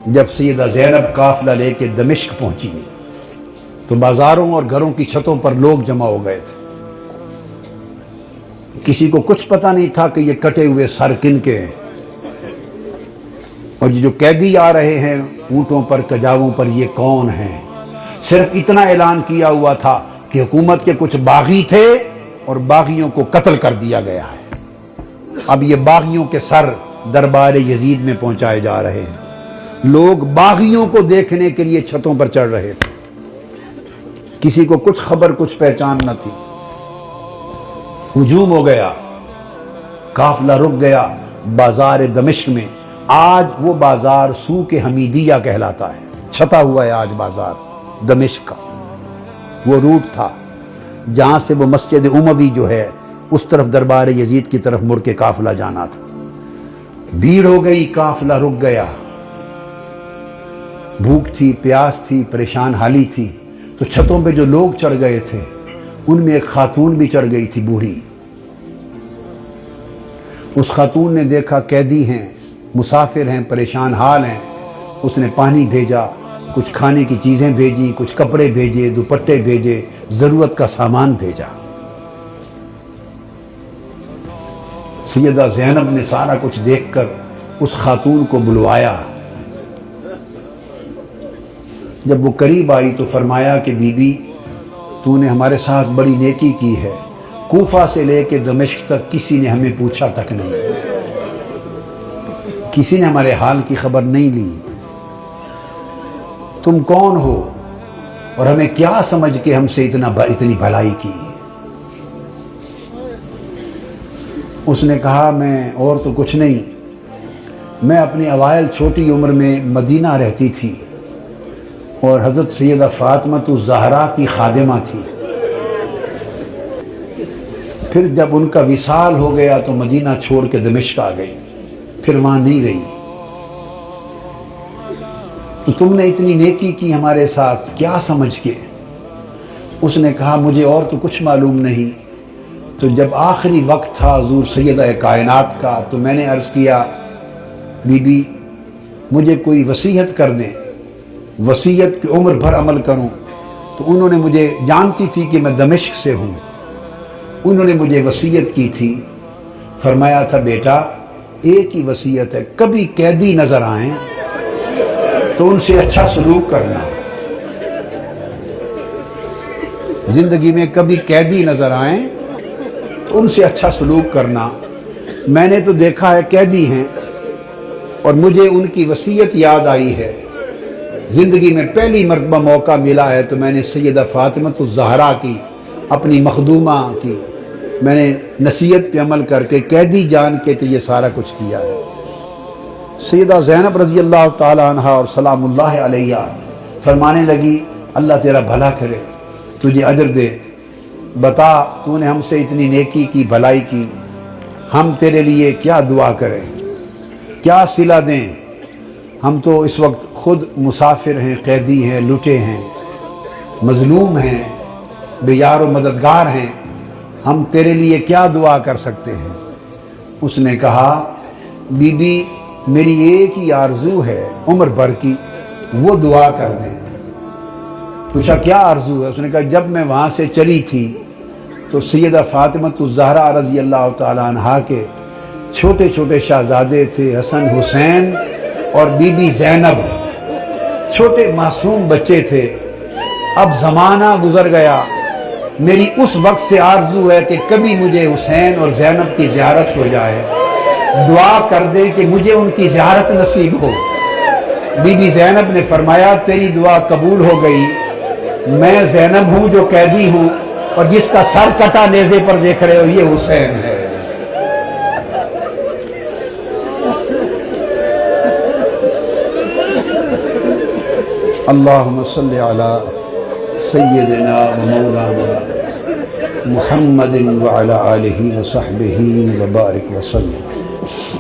جب سیدہ زینب قافلہ لے کے دمشق پہنچی تو بازاروں اور گھروں کی چھتوں پر لوگ جمع ہو گئے تھے۔ کسی کو کچھ پتہ نہیں تھا کہ یہ کٹے ہوئے سر کن کے ہیں، اور جو قیدی آ رہے ہیں اونٹوں پر کجاووں پر یہ کون ہیں۔ صرف اتنا اعلان کیا ہوا تھا کہ حکومت کے کچھ باغی تھے اور باغیوں کو قتل کر دیا گیا ہے۔ اب یہ باغیوں کے سر دربار یزید میں پہنچائے جا رہے ہیں۔ لوگ باغیوں کو دیکھنے کے لیے چھتوں پر چڑھ رہے تھے۔ کسی کو کچھ خبر کچھ پہچان نہ تھی۔ ہجوم ہو گیا، قافلہ رک گیا بازار دمشق میں۔ آج وہ بازار سوق حمیدیہ کہلاتا ہے، چھتا ہوا ہے آج بازار دمشق کا۔ وہ روٹ تھا جہاں سے وہ مسجد اموی جو ہے اس طرف دربار یزید کی طرف مڑ کے قافلہ جانا تھا۔ بھیڑ ہو گئی، قافلہ رک گیا۔ بھوک تھی، پیاس تھی، پریشان حالی تھی، تو چھتوں پہ جو لوگ چڑھ گئے تھے ان میں ایک خاتون بھی چڑھ گئی تھی، بوڑھی۔ اس خاتون نے دیکھا قیدی ہیں، مسافر ہیں، پریشان حال ہیں۔ اس نے پانی بھیجا، کچھ کھانے کی چیزیں بھیجی، کچھ کپڑے بھیجے، دوپٹے بھیجے، ضرورت کا سامان بھیجا۔ سیدہ زینب نے سارا کچھ دیکھ کر اس خاتون کو بلوایا۔ جب وہ قریب آئی تو فرمایا کہ بی بی، تو نے ہمارے ساتھ بڑی نیکی کی ہے۔ کوفہ سے لے کے دمشق تک کسی نے ہمیں پوچھا تک نہیں، کسی نے ہمارے حال کی خبر نہیں لی۔ تم کون ہو اور ہمیں کیا سمجھ کے ہم سے اتنی بھلائی کی؟ اس نے کہا میں اور تو کچھ نہیں، میں اپنی اوائل چھوٹی عمر میں مدینہ رہتی تھی اور حضرت سیدہ فاطمہ الزہرا کی خادمہ تھی۔ پھر جب ان کا وصال ہو گیا تو مدینہ چھوڑ کے دمشق آ گئی، پھر وہاں نہیں رہی۔ تو تم نے اتنی نیکی کی ہمارے ساتھ، کیا سمجھ کے؟ اس نے کہا مجھے اور تو کچھ معلوم نہیں۔ تو جب آخری وقت تھا حضور سیدہ کائنات کا تو میں نے عرض کیا بی بی مجھے کوئی وصیت کر دیں، وصیت کی عمر بھر عمل کروں۔ تو انہوں نے مجھے، جانتی تھی کہ میں دمشق سے ہوں، انہوں نے مجھے وصیت کی تھی، فرمایا تھا بیٹا ایک ہی وصیت ہے، کبھی قیدی نظر آئیں تو ان سے اچھا سلوک کرنا۔ زندگی میں کبھی قیدی نظر آئیں تو ان سے اچھا سلوک کرنا۔ میں نے تو دیکھا ہے قیدی ہیں اور مجھے ان کی وصیت یاد آئی ہے۔ زندگی میں پہلی مرتبہ موقع ملا ہے تو میں نے سیدہ فاطمہ الزہرا کی، اپنی مخدومہ کی، میں نے نصیحت پہ عمل کر کے قیدی جان کے تو یہ سارا کچھ کیا ہے۔ سیدہ زینب رضی اللہ تعالی عنہ اور سلام اللہ علیہ فرمانے لگی اللہ تیرا بھلا کرے، تجھے اجر دے، بتا تو نے ہم سے اتنی نیکی کی، بھلائی کی، ہم تیرے لیے کیا دعا کریں، کیا صلہ دیں؟ ہم تو اس وقت خود مسافر ہیں، قیدی ہیں، لٹے ہیں، مظلوم ہیں، بے یار و مددگار ہیں، ہم تیرے لیے کیا دعا کر سکتے ہیں؟ اس نے کہا بی بی میری ایک ہی آرزو ہے عمر بھر کی، وہ دعا کر دیں۔ پوچھا کیا آرزو ہے؟ اس نے کہا جب میں وہاں سے چلی تھی تو سیدہ فاطمہ الزہرا رضی اللہ تعالی عنہا کے چھوٹے چھوٹے شہزادے تھے، حسن حسین اور بی بی زینب، چھوٹے معصوم بچے تھے۔ اب زمانہ گزر گیا، میری اس وقت سے آرزو ہے کہ کبھی مجھے حسین اور زینب کی زیارت ہو جائے، دعا کر دے کہ مجھے ان کی زیارت نصیب ہو۔ بی بی زینب نے فرمایا تیری دعا قبول ہو گئی، میں زینب ہوں جو قیدی ہوں، اور جس کا سر کٹا نیزے پر دیکھ رہے ہو یہ حسین ہے۔ اللہم صلی علی سیدنا و مولانا محمد وعلی آلہ وصحبہ وبارک وسلم۔